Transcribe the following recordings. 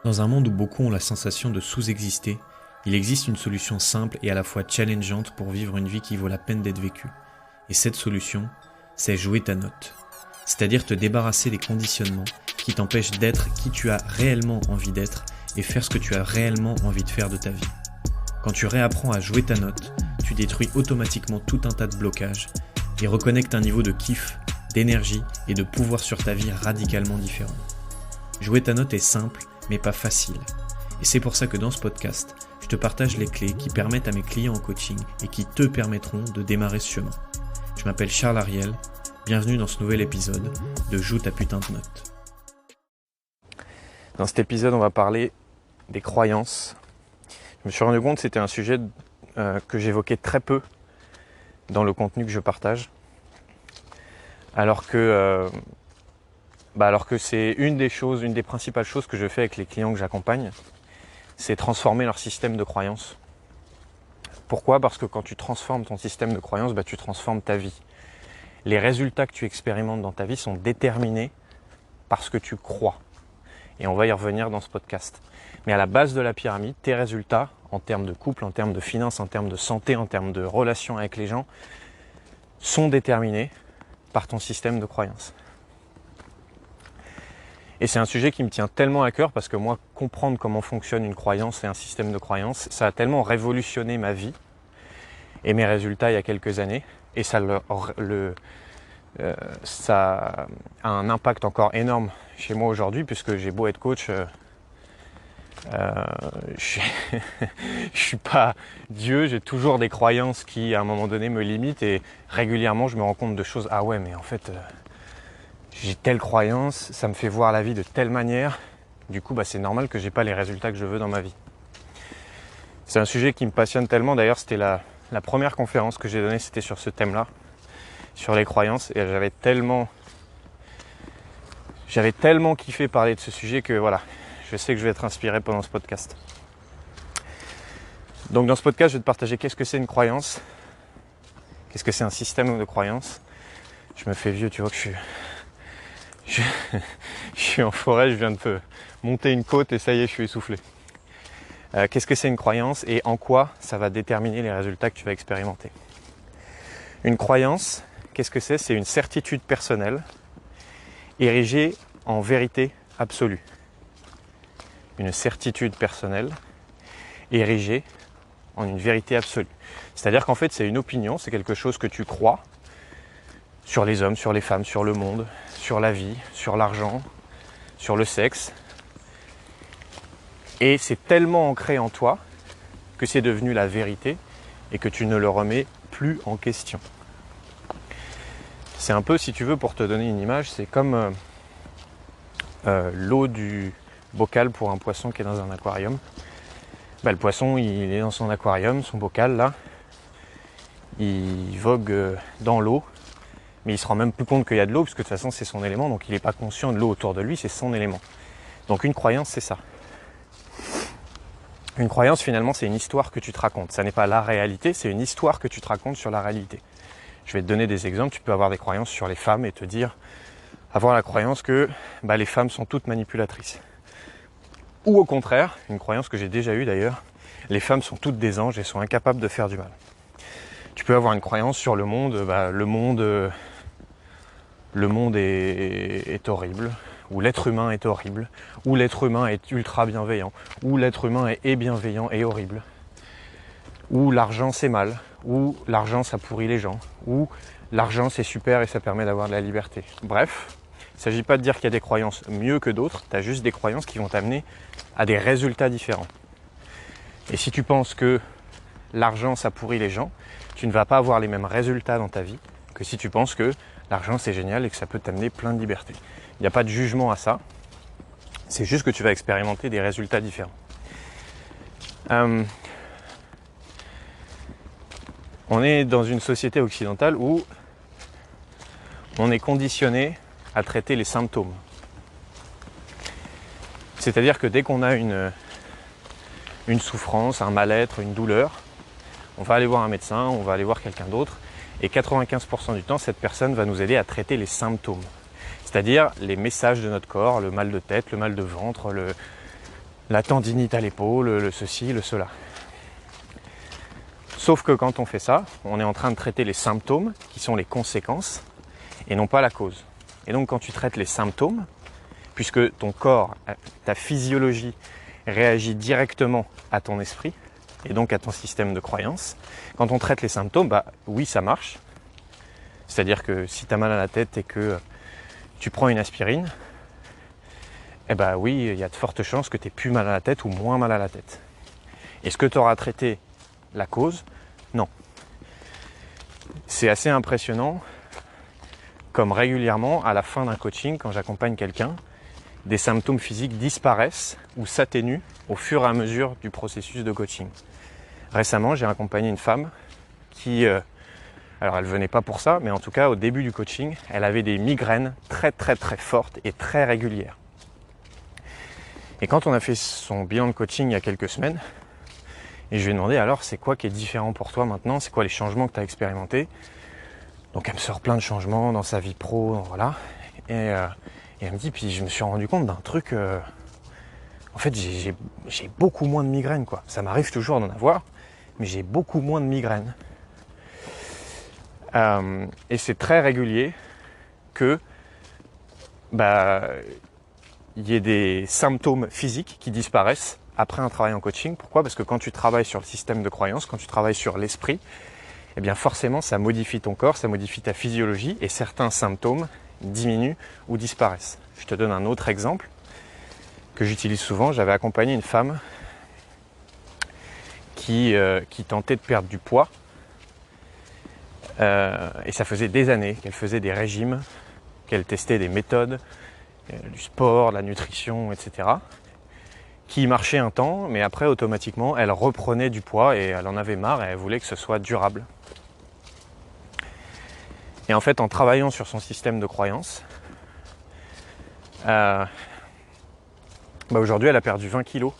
Dans un monde où beaucoup ont la sensation de sous-exister, il existe une solution simple et à la fois challengeante pour vivre une vie qui vaut la peine d'être vécue. Et cette solution, c'est jouer ta note. C'est-à-dire te débarrasser des conditionnements qui t'empêchent d'être qui tu as réellement envie d'être et faire ce que tu as réellement envie de faire de ta vie. Quand tu réapprends à jouer ta note, tu détruis automatiquement tout un tas de blocages et reconnectes un niveau de kiff, d'énergie et de pouvoir sur ta vie radicalement différent. Jouer ta note est simple, mais pas facile. Et c'est pour ça que dans ce podcast, je te partage les clés qui permettent à mes clients en coaching et qui te permettront de démarrer ce chemin. Je m'appelle Charles Ariel, bienvenue dans ce nouvel épisode de Joue ta putain de note. Dans cet épisode, on va parler des croyances. Je me suis rendu compte que c'était un sujet que j'évoquais très peu dans le contenu que je partage. Alors que c'est une des principales choses que je fais avec les clients que j'accompagne, c'est transformer leur système de croyances. Pourquoi ? Parce que quand tu transformes ton système de croyances, tu transformes ta vie. Les résultats que tu expérimentes dans ta vie sont déterminés par ce que tu crois. Et on va y revenir dans ce podcast. Mais à la base de la pyramide, tes résultats, en termes de couple, en termes de finances, en termes de santé, en termes de relations avec les gens, sont déterminés par ton système de croyances. Et c'est un sujet qui me tient tellement à cœur parce que moi, comprendre comment fonctionne une croyance et un système de croyances, ça a tellement révolutionné ma vie et mes résultats il y a quelques années. Et ça a un impact encore énorme chez moi aujourd'hui puisque j'ai beau être coach, je suis pas Dieu, j'ai toujours des croyances qui à un moment donné me limitent et régulièrement je me rends compte de choses. Ah ouais, mais en fait... j'ai telle croyance, ça me fait voir la vie de telle manière, du coup c'est normal que j'ai pas les résultats que je veux dans ma vie. C'est un sujet qui me passionne tellement, d'ailleurs c'était la première conférence que j'ai donnée, c'était sur ce thème-là, sur les croyances, et j'avais tellement kiffé parler de ce sujet que voilà, je sais que je vais être inspiré pendant ce podcast. Donc dans ce podcast, je vais te partager qu'est-ce que c'est une croyance, qu'est-ce que c'est un système de croyances. Je me fais vieux, tu vois que je suis en forêt, je viens de monter une côte et ça y est, je suis essoufflé. Qu'est-ce que c'est une croyance et en quoi ça va déterminer les résultats que tu vas expérimenter ? Une croyance, qu'est-ce que c'est ? C'est une certitude personnelle érigée en vérité absolue. Une certitude personnelle érigée en une vérité absolue. C'est-à-dire qu'en fait, c'est une opinion, c'est quelque chose que tu crois sur les hommes, sur les femmes, sur le monde, sur la vie, sur l'argent, sur le sexe. Et c'est tellement ancré en toi que c'est devenu la vérité et que tu ne le remets plus en question. C'est un peu, si tu veux, pour te donner une image, c'est comme l'eau du bocal pour un poisson qui est dans un aquarium. Le poisson, il est dans son aquarium, son bocal là, il vogue dans l'eau. Mais il ne se rend même plus compte qu'il y a de l'eau, puisque de toute façon c'est son élément, donc il n'est pas conscient de l'eau autour de lui, c'est son élément. Donc une croyance, c'est ça. Une croyance, finalement, c'est une histoire que tu te racontes. Ça n'est pas la réalité, c'est une histoire que tu te racontes sur la réalité. Je vais te donner des exemples. Tu peux avoir des croyances sur les femmes et te dire, avoir la croyance que les femmes sont toutes manipulatrices. Ou au contraire, une croyance que j'ai déjà eue d'ailleurs, les femmes sont toutes des anges et sont incapables de faire du mal. Tu peux avoir une croyance sur le monde, le monde est horrible, ou l'être humain est horrible, ou l'être humain est ultra bienveillant, ou l'être humain est bienveillant et horrible, ou l'argent c'est mal, ou l'argent ça pourrit les gens, ou l'argent c'est super et ça permet d'avoir de la liberté. Bref, il ne s'agit pas de dire qu'il y a des croyances mieux que d'autres, tu as juste des croyances qui vont t'amener à des résultats différents. Et si tu penses que l'argent ça pourrit les gens, tu ne vas pas avoir les mêmes résultats dans ta vie que si tu penses que l'argent c'est génial et que ça peut t'amener plein de liberté. Il n'y a pas de jugement à ça, c'est juste que tu vas expérimenter des résultats différents. On est dans une société occidentale où on est conditionné à traiter les symptômes. C'est-à-dire que dès qu'on a une souffrance, un mal-être, une douleur, on va aller voir un médecin, on va aller voir quelqu'un d'autre et 95% du temps, cette personne va nous aider à traiter les symptômes. C'est-à-dire les messages de notre corps, le mal de tête, le mal de ventre, la tendinite à l'épaule, le ceci, le cela. Sauf que quand on fait ça, on est en train de traiter les symptômes qui sont les conséquences et non pas la cause. Et donc quand tu traites les symptômes, puisque ton corps, ta physiologie réagit directement à ton esprit et donc à ton système de croyance, quand on traite les symptômes, bah oui, ça marche. C'est-à-dire que si tu as mal à la tête et que tu prends une aspirine, eh ben oui, il y a de fortes chances que tu aies plus mal à la tête ou moins mal à la tête. Est-ce que tu auras traité la cause? Non. C'est assez impressionnant comme régulièrement, à la fin d'un coaching, quand j'accompagne quelqu'un, des symptômes physiques disparaissent ou s'atténuent au fur et à mesure du processus de coaching. Récemment, j'ai accompagné une femme qui, alors elle venait pas pour ça, mais en tout cas au début du coaching, elle avait des migraines très fortes et très régulières. Et quand on a fait son bilan de coaching il y a quelques semaines, et je lui ai demandé alors c'est quoi qui est différent pour toi maintenant, c'est quoi les changements que tu as expérimentés. Donc elle me sort plein de changements dans sa vie pro, voilà. Et elle me dit, puis je me suis rendu compte d'un truc, en fait j'ai beaucoup moins de migraines quoi. Ça m'arrive toujours d'en avoir, mais j'ai beaucoup moins de migraines. Et c'est très régulier que y ait des symptômes physiques qui disparaissent après un travail en coaching. Pourquoi ? Parce que quand tu travailles sur le système de croyance, quand tu travailles sur l'esprit, eh bien forcément ça modifie ton corps, ça modifie ta physiologie et certains symptômes diminuent ou disparaissent. Je te donne un autre exemple que j'utilise souvent. J'avais accompagné une femme qui tentait de perdre du poids et ça faisait des années qu'elle faisait des régimes, qu'elle testait des méthodes, du sport, de la nutrition, etc. qui marchaient un temps, mais après automatiquement elle reprenait du poids et elle en avait marre et elle voulait que ce soit durable. Et en fait, en travaillant sur son système de croyance, aujourd'hui elle a perdu 20 kilos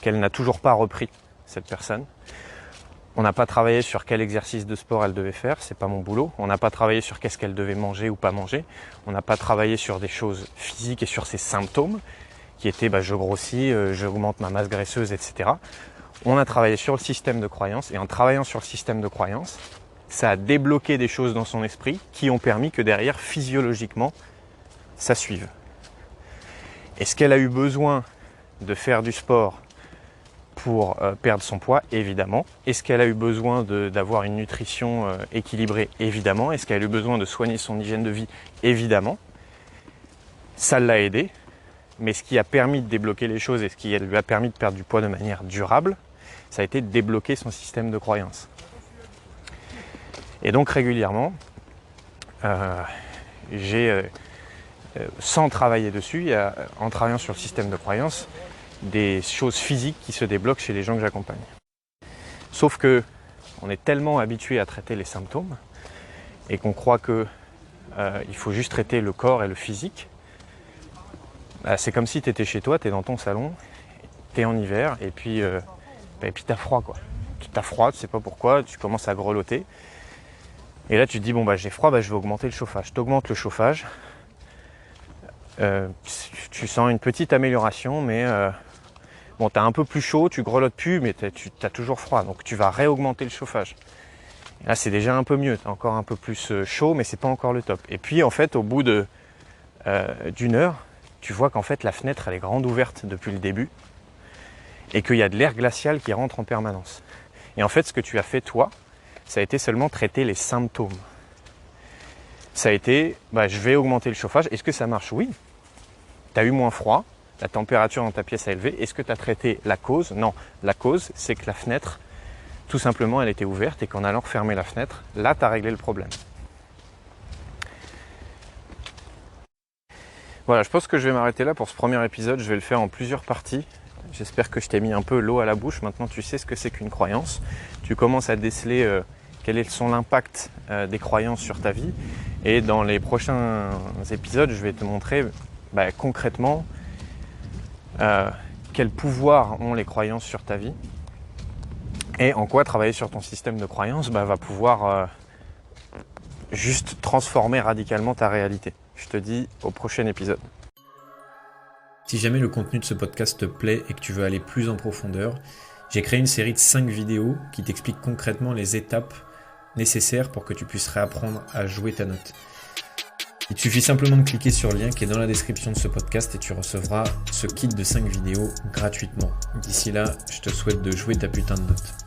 qu'elle n'a toujours pas repris, cette personne. On n'a pas travaillé sur quel exercice de sport elle devait faire, c'est pas mon boulot. On n'a pas travaillé sur qu'est-ce qu'elle devait manger ou pas manger. On n'a pas travaillé sur des choses physiques et sur ses symptômes, qui étaient je grossis, j'augmente ma masse graisseuse, etc. On a travaillé sur le système de croyance, et en travaillant sur le système de croyance, ça a débloqué des choses dans son esprit qui ont permis que derrière, physiologiquement, ça suive. Est-ce qu'elle a eu besoin de faire du sport pour perdre son poids? Évidemment. Est-ce qu'elle a eu besoin d'avoir une nutrition équilibrée? Évidemment. Est-ce qu'elle a eu besoin de soigner son hygiène de vie? Évidemment. Ça l'a aidé. Mais ce qui a permis de débloquer les choses et ce qui lui a permis de perdre du poids de manière durable, ça a été de débloquer son système de croyance. Et donc régulièrement, sans travailler dessus, en travaillant sur le système de croyance, des choses physiques qui se débloquent chez les gens que j'accompagne. Sauf que on est tellement habitué à traiter les symptômes et qu'on croit que il faut juste traiter le corps et le physique. C'est comme si tu étais chez toi, tu es dans ton salon, tu es en hiver et puis tu as froid quoi. Tu as froid, tu sais pas pourquoi, tu commences à grelotter. Et là tu te dis j'ai froid, je vais augmenter le chauffage. Tu augmentes le chauffage, tu sens une petite amélioration, mais tu as un peu plus chaud, tu grelottes plus, mais tu as toujours froid, donc tu vas réaugmenter le chauffage. Et là c'est déjà un peu mieux, tu as encore un peu plus chaud, mais c'est pas encore le top. Et puis en fait au bout d'une heure, tu vois qu'en fait la fenêtre elle est grande ouverte depuis le début et qu'il y a de l'air glacial qui rentre en permanence. Et en fait ce que tu as fait toi, ça a été seulement traiter les symptômes. Ça a été, je vais augmenter le chauffage. Est-ce que ça marche? Oui. Tu as eu moins froid, la température dans ta pièce a élevé. Est-ce que tu as traité la cause? Non. La cause, c'est que la fenêtre, tout simplement, elle était ouverte et qu'en allant refermer la fenêtre, là, tu as réglé le problème. Voilà, je pense que je vais m'arrêter là pour ce premier épisode. Je vais le faire en plusieurs parties. J'espère que je t'ai mis un peu l'eau à la bouche. Maintenant, tu sais ce que c'est qu'une croyance. Tu commences à déceler quel est l'impact des croyances sur ta vie. Et dans les prochains épisodes, je vais te montrer concrètement quel pouvoir ont les croyances sur ta vie et en quoi travailler sur ton système de croyances va pouvoir juste transformer radicalement ta réalité. Je te dis au prochain épisode. Si jamais le contenu de ce podcast te plaît et que tu veux aller plus en profondeur, j'ai créé une série de 5 vidéos qui t'expliquent concrètement les étapes nécessaires pour que tu puisses réapprendre à jouer ta note. Il te suffit simplement de cliquer sur le lien qui est dans la description de ce podcast et tu recevras ce kit de 5 vidéos gratuitement. D'ici là, je te souhaite de jouer ta putain de note.